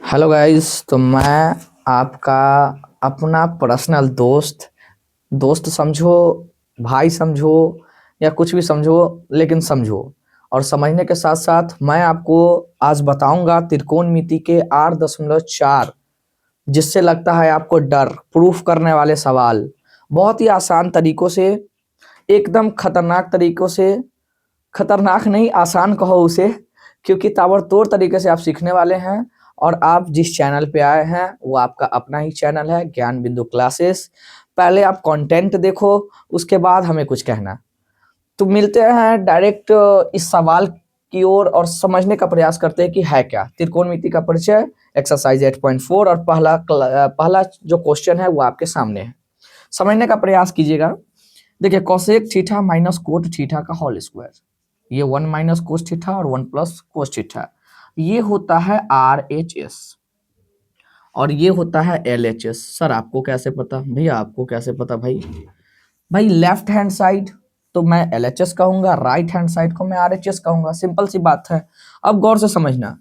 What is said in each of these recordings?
Hello guys. तो मैं आपका अपना पर्सनल दोस्त दोस्त समझो, भाई समझो या कुछ भी समझो, लेकिन समझो। और समझने के साथ साथ मैं आपको आज बताऊंगा त्रिकोणमिति के 8.4 जिससे लगता है आपको डर प्रूफ करने वाले सवाल बहुत ही आसान तरीकों से, एकदम खतरनाक तरीकों से। खतरनाक नहीं, आसान कहो उसे, क्योंकि ताबड़तोड़ तरीके से आप सीखने वाले हैं। और आप जिस चैनल पे आए हैं वो आपका अपना ही चैनल है, ज्ञान बिंदु क्लासेस। पहले आप कंटेंट देखो, उसके बाद हमें कुछ कहना। तो मिलते हैं डायरेक्ट इस सवाल की ओर और समझने का प्रयास करते हैं कि है क्या त्रिकोणमिति का परिचय, एक्सरसाइज 8.4। और पहला जो क्वेश्चन है वो आपके सामने है, समझने का प्रयास कीजिएगा। देखिए, cosec theta minus cot theta का होल स्क्वायर, ये 1 माइनस कोस थीटा और 1 प्लस कोस थीटा, ये होता है RHS और ये होता है LHS। सर आपको कैसे पता भैया? आपको कैसे पता भाई? भाई लेफ्ट हैंड साइड तो मैं LHS कहूंगा, राइट हैंड साइड को मैं RHS कहूंगा। सिंपल सी बात है। अब गौर से समझना,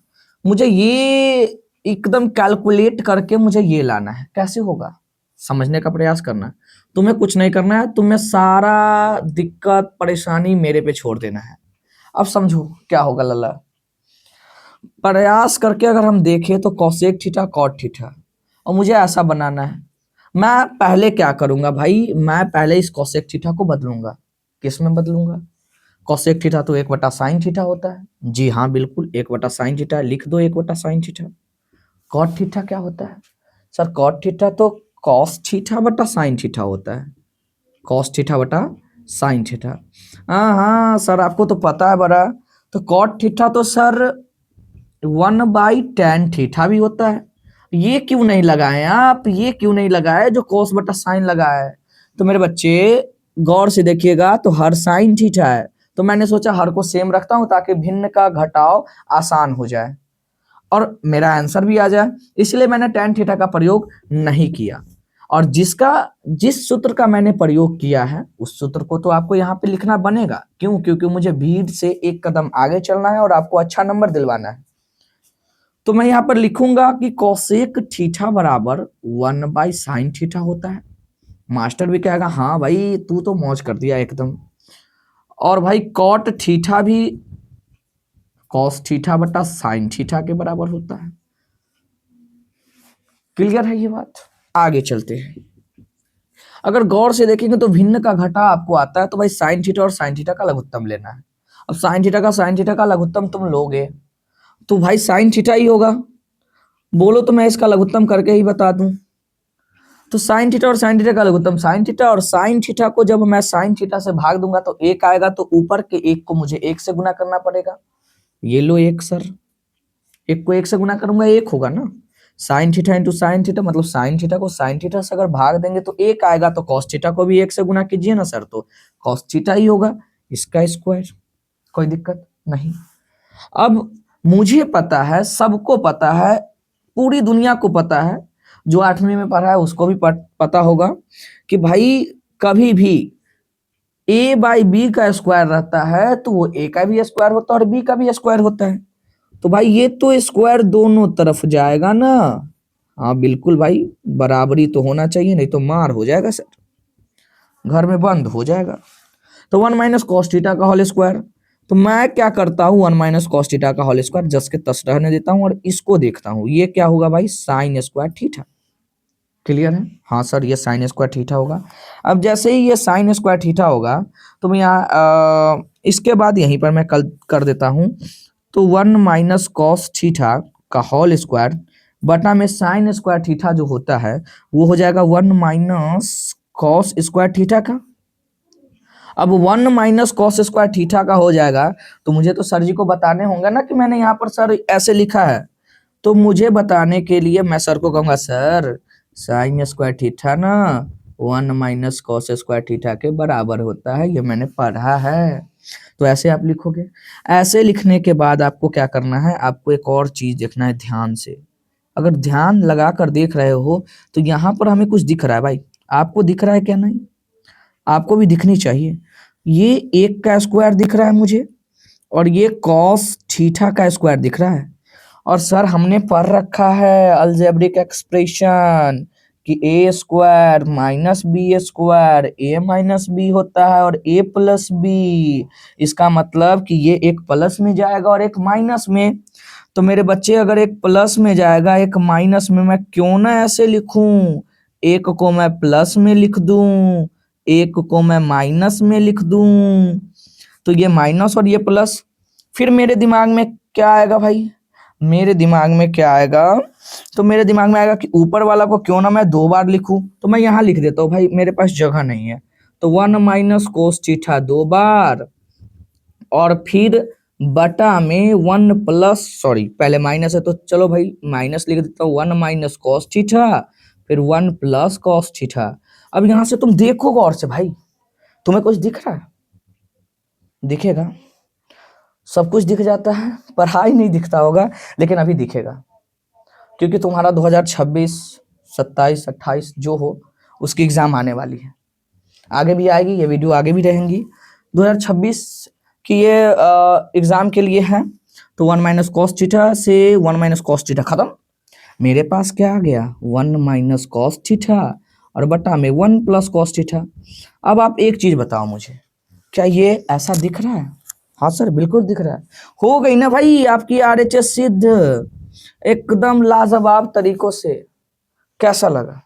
मुझे ये एकदम कैलकुलेट करके मुझे ये लाना है। कैसे होगा समझने का प्रयास करना। तुम्हें कुछ नहीं करना है, तुम्हें सारा दिक्कत परेशानी मेरे पे छोड़ देना है। अब समझो क्या होगा लल्ला। प्रयास करके अगर हम देखें तो कोसेक थीटा कॉट थीटा, और मुझे ऐसा बनाना है। मैं पहले क्या करूंगा भाई, मैं पहले इस कोसेक थीटा को बदलूंगा। किस में बदलूंगा? कोसेक थीटा तो 1/sin थीटा होता है। जी हाँ बिल्कुल, 1/sin थीटा लिख दो, 1/sin थीटा। कॉट थीटा क्या होता है? सर कॉट थीटा तो कॉस थीटा बटा साइन थीटा होता है। कॉस थीटा बटा साइन थीटा। हाँ हाँ सर, आपको तो पता है बड़ा। तो कॉट थीटा तो सर 1/tan थीटा भी होता है। ये क्यों नहीं लगाए आप? ये क्यों नहीं लगाए जो कोस बटा साइन लगा है? तो मेरे बच्चे गौर से देखिएगा, तो हर साइन थीटा है, तो मैंने सोचा हर को सेम रखता हूं ताकि भिन्न का घटाव आसान हो जाए और मेरा आंसर भी आ जाए। इसलिए मैंने tan थीटा का प्रयोग नहीं किया। और जिस सूत्र का मैंने प्रयोग किया है उस सूत्र को तो आपको यहाँ पे लिखना बनेगा। क्यों? क्योंकि मुझे भीड़ से एक कदम आगे चलना है और आपको अच्छा नंबर दिलवाना है। तो मैं यहाँ पर लिखूंगा कि कोसेक थीटा बराबर 1/sin थीटा होता है। मास्टर भी कहेगा हाँ भाई तू तो मौज कर दिया एकदम। और भाई कॉट थीटा भी कॉस थीटा बटा साइन थीटा के बराबर होता है। क्लियर है ये बात? आगे चलते हैं। अगर गौर से देखेंगे तो भिन्न का घटा आपको आता है, तो भाई साइन थीटा और साइन थीटा का लघुत्तम लेना है। अब साइन थीटा का लघुत्तम तुम लोगे तो भाई साइन थीटा ही होगा। बोलो तो मैं इसका लघुत्तम करके ही बता दूं। तो साइन थीटा और साइन थीटा का लघुत्तम साइन थीटा, और साइन थीटा को जब मैं साइन थीटा से भाग दूंगा तो एक आएगा, तो ऊपर के एक को मुझे एक से गुना करना पड़ेगा। ये लो एक सर, एक को एक से गुना करूंगा एक होगा ना। Sine theta into sine theta मतलब साइन थीटा को साइन थीटा से अगर भाग देंगे तो एक आएगा, तो कॉस थीटा को भी एक से गुना कीजिए ना सर, तो कॉस थीटा ही होगा, इसका स्क्वायर। कोई दिक्कत नहीं। अब मुझे पता है, सबको पता है, पूरी दुनिया को पता है, जो 8वीं में पढ़ा है उसको भी पता होगा कि भाई कभी भी a/b का स्क्वायर रहता है तो वो a का भी स्क्वायर होता है और b का भी स्क्वायर होता है। तो भाई ये तो स्क्वायर दोनों तरफ जाएगा ना। हाँ बिल्कुल भाई, बराबरी तो होना चाहिए, नहीं तो मार हो जाएगा सर, घर में बंद हो जाएगा। तो 1 माइनस कॉस थीटा का होल स्क्वायर, तो मैं क्या करता हूँ 1 माइनस कॉस थीटा का होल स्क्वायर जस के तस रहने देता हूँ और इसको देखता हूँ ये क्या होगा भाई, साइन स्क्वायर थीटा। क्लियर है? हाँ सर ये साइन स्क्वायर थीटा होगा। अब जैसे ही ये साइन स्क्वायर थीटा होगा तो मैं यहाँ इसके बाद यहीं पर मैं कल कर देता हूँ। तो 1 माइनस कॉस थीटा का होल स्क्वायर बटा में साइन स्क्वायर थीटा जो होता है वो हो जाएगा 1 माइनस कॉस स्क्वायर थीटा का। अब 1 माइनस कॉस स्क्वायर थीटा का हो जाएगा तो मुझे तो सर जी को बताने होंगे ना कि मैंने यहाँ पर सर ऐसे लिखा है। तो मुझे बताने के लिए मैं सर को कहूंगा सर साइन स्क्वायर थीटा ना 1 माइनस कॉस स्क्वायर थीटा के बराबर होता है, ये मैंने पढ़ा है। तो ऐसे आप लिखोगे। ऐसे लिखने के बाद आपको क्या करना है, आपको एक और चीज देखना है ध्यान से। अगर ध्यान लगा कर देख रहे हो तो यहाँ पर हमें कुछ दिख रहा है भाई, आपको दिख रहा है क्या? नहीं, आपको भी दिखनी चाहिए। ये 1 का स्क्वायर दिख रहा है मुझे और ये कॉस थीटा का स्क्वायर दिख रहा है। और सर हमने पढ़ रखा है अलजेब्रिक एक्सप्रेशन कि ए स्क्वायर माइनस बी स्क्वायर ए माइनस बी होता है और ए प्लस बी। इसका मतलब कि ये एक प्लस में जाएगा और एक माइनस में। तो मेरे बच्चे अगर एक प्लस में जाएगा एक माइनस में, मैं क्यों ना ऐसे लिखूं, एक को मैं प्लस में लिख दूं, एक को मैं माइनस में लिख दूं। तो ये माइनस और ये प्लस, फिर मेरे दिमाग में क्या आएगा भाई, मेरे दिमाग में क्या आएगा, तो मेरे दिमाग में आएगा कि ऊपर वाला को क्यों ना मैं 2 बार लिखूं। तो मैं यहाँ लिख देता हूँ भाई, मेरे पास जगह नहीं है। तो 1 माइनस कोस थीटा 2 बार, और फिर बटा में 1 प्लस, सॉरी पहले माइनस है तो चलो भाई माइनस लिख देता हूँ, 1 माइनस कॉस थीटा, फिर 1 प्लस कॉस थीटा। अब यहां से तुम देखो गौर से भाई, तुम्हें कुछ दिख रहा है? दिखेगा, सब कुछ दिख जाता है, पढ़ाई नहीं दिखता होगा लेकिन अभी दिखेगा, क्योंकि तुम्हारा 2026, 27, 28 जो हो उसकी एग्जाम आने वाली है, आगे भी आएगी, ये वीडियो आगे भी रहेंगी। 2026 की ये एग्जाम के लिए है। तो 1 माइनस कॉस थीटा से 1 माइनस कॉस थीटा खत्म। मेरे पास क्या आ गया, 1 माइनस कॉस थीटा और बटा में 1 प्लस कॉस थीटा। अब आप एक चीज बताओ मुझे, क्या ये ऐसा दिख रहा है? हाँ सर बिल्कुल दिख रहा है। हो गई ना भाई आपकी आरएचएस सिद्ध, एकदम लाजवाब तरीकों से। कैसा लगा?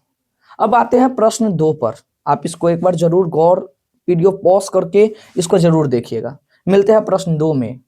अब आते हैं प्रश्न 2 पर। आप इसको एक बार जरूर गौर, वीडियो पॉज करके इसको जरूर देखिएगा। मिलते हैं प्रश्न 2 में।